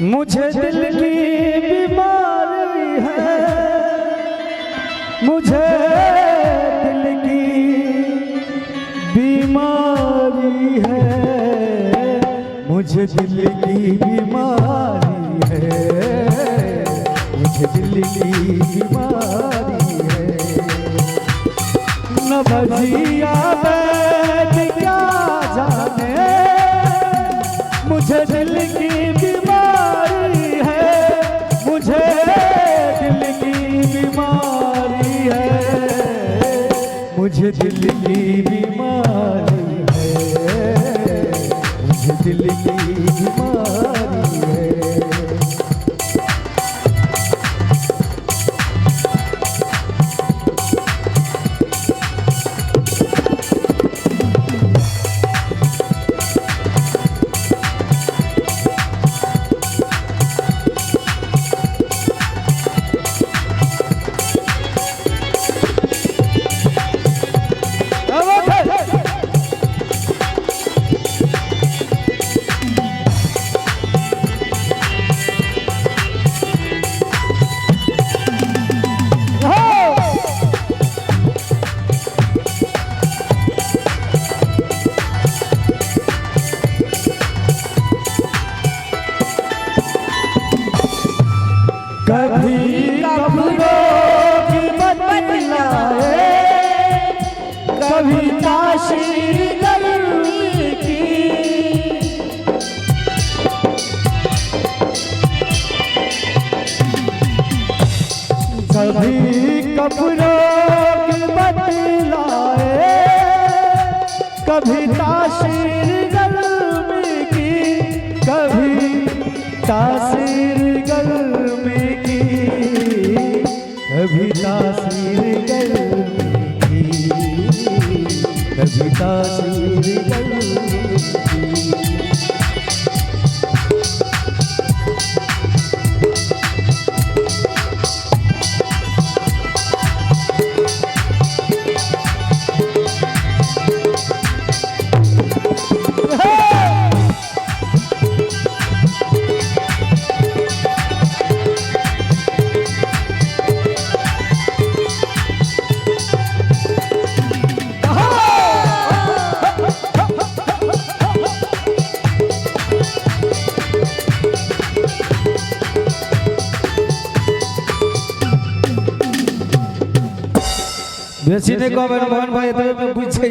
मुझे दिल की बीमारी है, मुझे दिल की बीमारी है, मुझे दिल की बीमारी है, मुझे दिल की बीमारी है। न भजिया बैठ क्या जाने, मुझे दिल की बीमारी है, मुझे दिल की बीमारी है, मुझे दिल की बीमारी है, मुझे दिल की बीमारी है। कभी कपड़ों की बदलाए, कभी ताशीर गर्मी की, कभी कपड़ों की बदलाए, कभी ताशीर गर्मी की, कभी तासीर गर्मी की, कभी तासीर गर्मी की, कभी तासीर गर्मी की। बेसी ने कहबे मोहन भाई तो पूछे